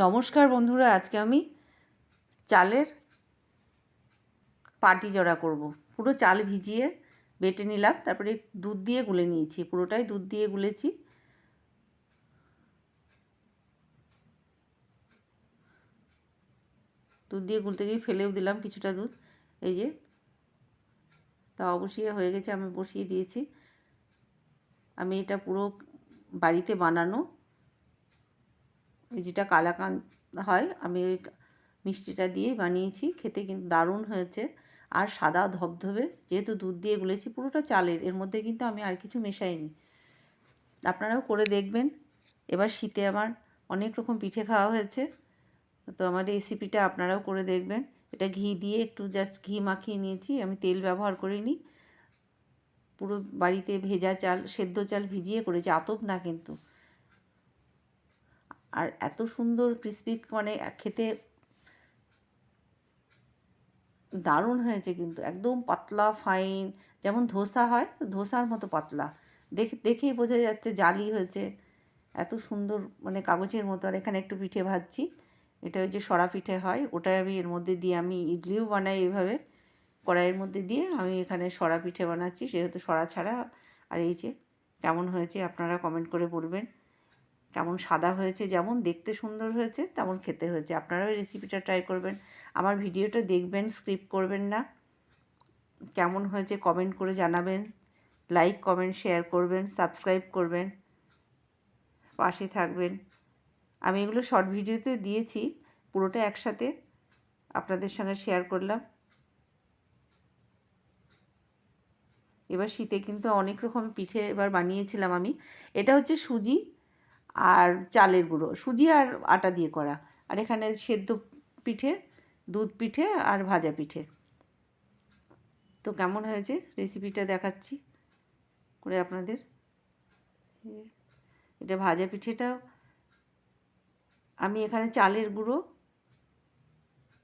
নমস্কার বন্ধুরা, আজকে আমি চালের পাটি জড়া করব। পুরো চাল ভিজিয়ে বেটে নিলাম, তারপরে দুধ দিয়ে গুলে নিয়েছি, পুরোটাই দুধ দিয়ে গুলেছি। দুধ দিয়ে গুলতে গিয়ে ফেলেও দিলাম কিছুটা দুধ। এই যে তাওয়া বসিয়ে হয়ে গেছে, আমি বসিয়ে দিয়েছি। আমি এটা পুরো বাড়িতে বানানো, যেটা কালাকাঁদ হয়, আমি ওই মিষ্টিটা দিয়েই বানিয়েছি। খেতে কিন্তু দারুণ হয়েছে, আর সাদা ধবধবে, যেহেতু দুধ দিয়ে গুলেছি, পুরোটা চালের, এর মধ্যে কিন্তু আমি আর কিছু মেশাইনি। আপনারাও করে দেখবেন। এবার শীতে আমার অনেক রকম পিঠে খাওয়া হয়েছে, তো আমার রেসিপিটা আপনারাও করে দেখবেন। এটা ঘি দিয়ে একটু জাস্ট ঘি মাখিয়ে নিয়েছি, আমি তেল ব্যবহার করিনি। পুরো বাড়িতে ভেজা চাল, সেদ্ধ চাল ভিজিয়ে করেছি, আতপ না কিন্তু। আর এত সুন্দর ক্রিস্পি, মানে খেতে দারুণ হয়েছে কিন্তু, একদম পাতলা ফাইন, যেমন ধোসা হয় ধোসার মতো পাতলা, দেখেই বোঝা যাচ্ছে জালি হয়েছে, এত সুন্দর, মানে কাগজের মতো। আর এখানে একটু পিঠে ভাজছি, এটা ওই যে সরা পিঠে হয়, ওটাই আমি এর মধ্যে দিয়ে, আমি ইডলিও বানাই এভাবে কড়াইয়ের মধ্যে দিয়ে, আমি এখানে সরা পিঠে বানাচ্ছি, সেহেতু সরা ছাড়া। আর এই যে কেমন হয়েছে আপনারা কমেন্ট করে বলবেন। কেমন সাদা হয়েছে, যেমন দেখতে সুন্দর হয়েছে তেমন খেতে হয়েছে। আপনারাও রেসিপিটা ট্রাই করবেন, আমার ভিডিওটা দেখবেন, স্কিপ করবেন না। কেমন হয়েছে কমেন্ট করে জানাবেন, লাইক কমেন্ট শেয়ার করবেন, সাবস্ক্রাইব করবেন, পাশে থাকবেন। আমি এগুলো শর্ট ভিডিওতে দিয়েছি, পুরোটা একসাথে আপনাদের সঙ্গে শেয়ার করলাম। এবার শীতে কিন্তু অনেক রকম পিঠে এবার বানিয়েছিলাম আমি। এটা হচ্ছে সুজি আর চালের গুঁড়ো, সুজি আর আটা দিয়ে করা। আর এখানে সেদ্ধ পিঠে, দুধ পিঠে আর ভাজা পিঠে। তো কেমন হয়েছে রেসিপিটা দেখাচ্ছি করে আপনাদের। এটা ভাজা পিঠেটাও আমি এখানে চালের গুঁড়ো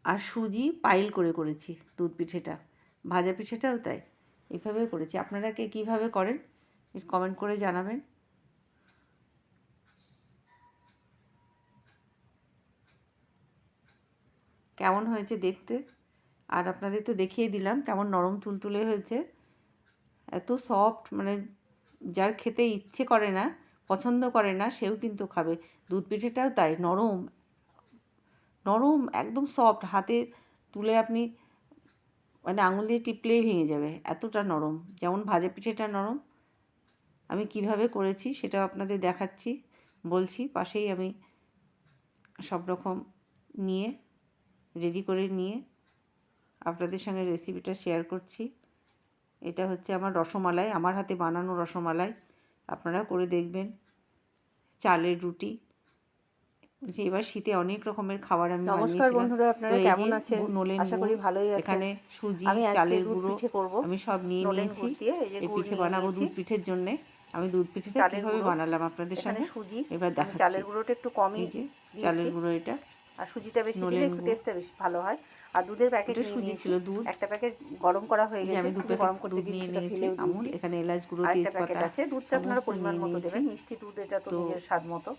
আর সুজি পাইল করে করেছি, দুধ পিঠেটা। ভাজা পিঠেটাও তাই, এভাবে করেছি। আপনারা কে কীভাবে করেন কমেন্ট করে জানাবেন। কেমন হয়েছে দেখতে, আর আপনাদের তো দেখিয়ে দিলাম কেমন নরম তুলতুলে হয়েছে, এত সফট, মানে যার খেতে ইচ্ছে করে না, পছন্দ করে না, সেও কিন্তু খাবে। দুধ পিঠেটাও তাই, নরম নরম, একদম সফট, হাতে তুলে আপনি মানে আঙুল দিয়ে টিপলেই ভেঙে যাবে, এতটা নরম। যেমন ভাজা পিঠেটা নরম। আমি কিভাবে করেছি সেটাও আপনাদের দেখাচ্ছি, বলছি। পাশেই আমি সব রকম নিয়ে রেডি করে নিয়ে আপনাদের সঙ্গে রেসিপিটা শেয়ার করছি। এটা হচ্ছে আমার রসমালাই, আমার হাতে বানানো রসমালাই, আপনারা করে দেখবেন। চালের রুটি, যে এবার শীতে অনেক রকমের খাবার আমি নমস্কার বানিয়েছিলাম। বন্ধুরা, তো আপনারা এই কেমন যে আছেন? নলেন আশা গুড়, করি ভালোই আছেন। এখানে সুজি, আমি আজকে চালের দুধ গুঁড়ো পিঠে করব। আমি সব নিয়ে নলেন নিয়েছি। গুড় দিয়ে এই যে এই গুড় পিঠে নিয়ে বানাবো নিয়েছি, দুধ পিঠের জন্যে। আমি দুধ পিঠেটা চালের কীভাবে গুঁড়ো, বানালাম আপনাদের এখানে সঙ্গে সুজি। এবার আমি দেখাচ্ছি। চালের গুঁড়োটা একটু কমই এই যে দিয়েছি, চালের গুঁড়ো, এটা আর সুজিটা বেশি দিলে নলেন একটু গুড়, টেস্টটা বেশি ভালো হয়। আর দুধের প্যাকেট ওটা নিয়ে সুজি নিয়েছি, ছিল, দুধ। একটা প্যাকেট গরম করা হয়ে এই যে গেছে, আমি দু একটু প্যাকেট গরম করতে দুধ গিয়ে নিয়ে কিছুটা নিয়েছি, ফেলেও দিয়েছি। আমুল, এখানে এলাচ গুঁড়ো, আর একটা প্যাকেট তেজপাতা আছে, দুধটা আপনারা সমস্ত পরিমাণ নিয়ে মতো নিয়েছি। দেবেন, মিষ্টি দুধ এটা তো তো নিজের স্বাদ মতো,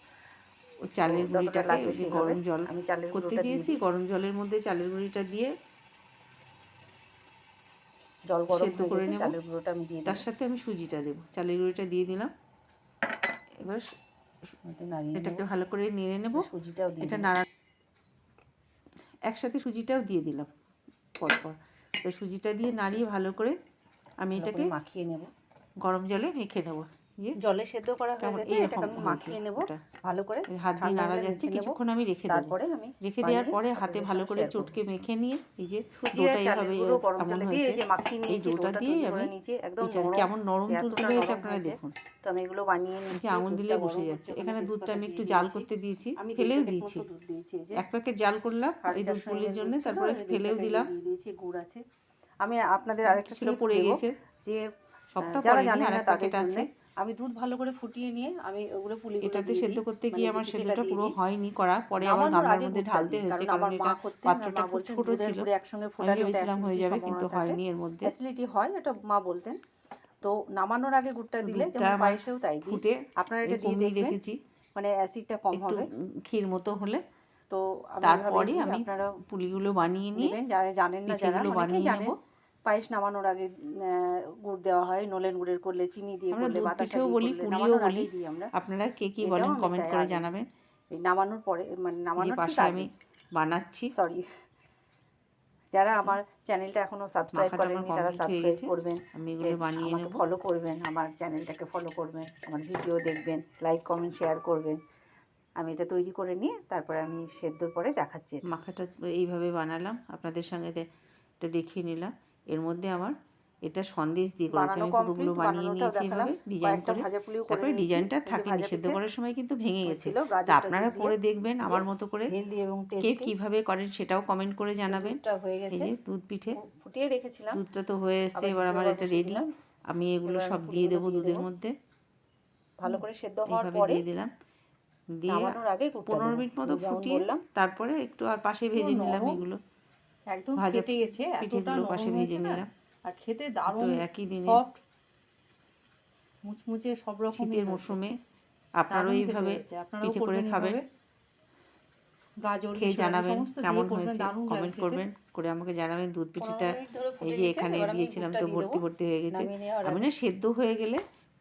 ওই তো চালের যতটা গুঁড়িটাকে লাগবে ওই যে সেইভাবে গরম জল আমি চালের করতে গুঁড়োটা দিয়ে দিয়েছি, দিই। গরম জলের মধ্যে চালের গুঁড়িটা দিয়ে জল গরম সেদ্ধ হয়ে করে গেছে, নেব। চালের গুঁড়োটা আমি দিয়ে তার দেবো, সাথে আমি সুজিটা দেবো, চালের গুঁড়িটা দিয়ে দিলাম। এবার নাড়িয়ে এটাকে নেবো। ভালো করে নেড়ে নেব। সুজিটাও দিয়ে এটা দেবো, নাড়া, একসাথে সুজিটাও দিয়ে দিলাম পরপর। তো সুজিটা দিয়ে নাড়িয়ে ভালো করে আমি ভালো এটাকে করে মাখিয়ে নেব। গরম জলে মেখে নেব। যে জলে সেদ্ধ করা হয়ে কেমন গেছে, এইরকম এটাকে আমি হয়েছে, মাখিয়ে নেব ওটা ভালো করে, হাত দিয়ে ঠান্ডা নাড়া হলে যাচ্ছে, মেখে নেব, কিছুক্ষণ আমি রেখে দেবো। তারপরে আমি রেখে দেওয়ার বানিয়ে পরে হাতে আপনাদের ভালো সঙ্গে করে শেয়ার করব। চটকে মেখে নিয়ে এই যে সুজি আর ডোটা চালের এইভাবে গুঁড়ো গরম এমন জলে দিয়ে হয়েছে, এই যে মাখিয়ে এই নিয়েছি, ডোটা ডোটা দিয়েই তৈরি আমি করে নিয়েছি, একদম পিঠা নরম, কেমন নরম এতটা তুলতুলে হয়েছে নরম আপনারা হয়েছে। দেখুন। তো আমি এগুলো বানিয়ে এই যে নিচ্ছি, আঙুল দিলে দুধটা বসে গরম যাচ্ছে। হচ্ছে বলে এখানে দুধটা তেজপাতা আমি একটু দিয়ে জাল দিয়েছি। করতে দিয়েছি, আমি 2 ফেলেও প্যাকেট দিয়েছি। মতো দুধ দিয়েছি, এই যে 1 প্যাকেট জাল করলাম এই দুধ 450 পুলির ml জন্য, দুধ ছিল, তারপরে আমি 2 ফেলেও প্যাকেট দিলাম। দিয়ে দিয়েছি, গুড় আছে। আমি আপনাদের আরেকটা কিছুটা টিপস পড়ে দেবো, গেছে, যে সবটা যারা পড়েনি, জানেন আর না 1 তাদের প্যাকেট জন্য আছে। আমি দুধ ভালো করে ফুটিয়ে নিয়ে আমি ওগুলো পুলিগুলো এটাতে দিয়ে সেদ্ধ দিই, করতে মানে গিয়ে যে আমার পিঠেটা সেদ্ধটা দিয়ে পুরো দিই। হয়নি করা, পরে আবার নামানোর গামলার আগে মধ্যে গুড়টা ঢালতে দিই, হয়েছে, কারণ কারণ আমার মা এটা করতেন, আর পাত্রটা মা খুব বলতেন ছোট দুধের ছিল। গুঁড়ো একসঙ্গে আমি ফোটালে ওটা ভেবেছিলাম হয়ে অ্যাসিডিটির যাবে, কিন্তু সম্ভাবনা থাকে, হয়নি এর মধ্যে। অ্যাসিডিটি হয়, এটা মা বলতেন। তো নামানোর আগে গুড়টা তো দিলে, দুধটা যেমন আমার পায়েসেও তাই দিই, ফুটে আপনারা এটা দিয়ে এরকমই দেখবেন, রেখেছি, মানে অ্যাসিডটা কম একটু হবে। ক্ষীর মতো হলে তো আমি এভাবেই তারপরে দিই, আমি আপনারা পুলিগুলো বানিয়ে নিয়ে নেবেন। যারা জানেন না, যারা পিঠেগুলো অনেকেই বানিয়ে জানেন নেব। পায়েস নামানোর আগে গুড় দেওয়া হয়, নলেন গুড়ের করলে, চিনি দিয়ে আমরা করলে, দুধ বাতাসা পিঠেও দিয়ে বলি, করলে, পুলিও নামানোর বলি। আগেই দিই আমরা। আপনারা কে কী এটাও বলেন আমি কমেন্ট তাই করে আগে জানাবেন। এই নামানোর পরে, মানে এই যে নামানোর ঠিক পাশে আগে, আমি বানাচ্ছি। সরি, যারা আমার চ্যানেলটা এখনও সাবস্ক্রাইব মাখাটা আমার করেননি তারা কমপ্লিট হয়ে সাবস্ক্রাইব গেছে, করবেন, আমি এগুলো বানিয়ে আমাকে নেব। ফলো করবেন, আমার চ্যানেলটাকে ফলো করবেন, আমার ভিডিও দেখবেন, লাইক কমেন্ট শেয়ার করবেন। আমি এটা তৈরি করে নিয়ে তারপরে আমি সেদ্ধর পরে দেখাচ্ছি এটা। মাখাটা এইভাবে বানালাম, আপনাদের সঙ্গে এটা দেখিয়ে নিলাম। এর মধ্যে আমার এটা সন্দেশ দিয়ে করেছি, বানানো আমি পুরোগুলো কমপ্লিট, বানিয়ে বানানোটাও নিয়েছি দেখালাম। এভাবে ডিজাইন কয়েকটা করে। ভাজা পুলিও করে তারপরে নিয়েছি, ডিজাইনটা এই যে থাকেনি, ভাজা সেদ্ধ পিঠে করার সময় কিন্তু ভেঙে গেছে। হয়েছিল তা গাজর আপনারা টাজর দিয়ে। করে দেখবেন এই যে আমার মতো করে, হেলদি এবং কে টেস্টি। কীভাবে করেন সেটাও কমেন্ট করে জানাবেন। দুধটা হয়ে এই গেছে, যে দুধ পিঠে, ফুটিয়ে রেখেছিলাম, দুধটা তো হয়ে এসছে, আবার এবার দুধ আমার আবার এটা বসিয়ে রেডি। দিলাম। আমি এগুলো এবার আমি সব দিয়ে পুলিগুলো দেবো দিয়ে দুধের দেবো, মধ্যে। ভালো করে সেদ্ধ হওয়ার এইভাবে পরে দিয়ে দিলাম, দিয়ে নামানোর আগে গুড়টা 15 দেবো। মিনিট মতো আমি যেমন ফুটিয়ে বললাম, তারপরে একটু আর পাশে পুরো ভেজে নিলাম নরম, এগুলো, একদম ভাজা ফেটে গেছে, এতটা পিঠেগুলো নরম পাশে ভেজে হয়েছে না, নিলাম। আর খেতে তো দারুণ একই দিনে সফট, মুচমুচে সব রকমই শীতের হয়েছে, মরশুমে আপনারাও দারুণ খেতে এইভাবে হয়েছে। আপনারাও পিঠে করে করবেন খাবেন, এভাবে, গাজর খেয়ে কিশোর জানাবেন সমস্ত দিয়ে কেমন করবেন, হয়েছে, দারুণ লাগে কমেন্ট খেতে। করবেন, করে আমাকে জানাবেন। দুধ 15 পিঠেটা মিনিট ধরে এই ফুটে যে গেছে, এখানে এবার আমি দিয়েছিলাম গুড়টা তো দিয়ে ভর্তি দেবো ভর্তি হয়ে গেছে। নামিয়ে নেওয়ার আমি আগে। না সেদ্ধ হয়ে গেলে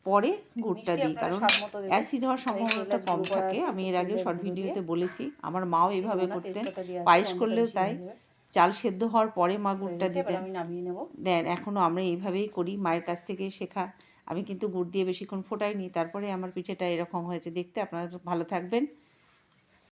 পরে গুড়টা মিষ্টি দিই, আপনারা কারণ স্বাদ মতো দেবেন। অ্যাসিড হওয়ার এই সম্ভাবনাটা এলাচ কম গুঁড়ো করা থাকে। আছে, আমি একটু এর আগে এলাচ শর্ট গুঁড়ো দিয়ে, ভিডিওতে বলেছি, আমার মাও বেশি এইভাবে দেবো না, করতেন। তেজপাতা দিয়ে আছে, পায়েস গন্ধটা করলেও বেশি তাই, হয়ে যাবে। চাল সেদ্ধ হওয়ার পরে মা হয়ে গুড়টা গেছে, এবার দিতেন। আমি নামিয়ে নেব। দেন এখনও আমরা এইভাবেই করি, মায়ের কাছ থেকে শেখা। আমি কিন্তু গুড় দিয়ে বেশিক্ষণ ফোটাইনি, তারপরে আমার পিঠেটা এরকম হয়েছে দেখতে। আপনারা ভালো থাকবেন,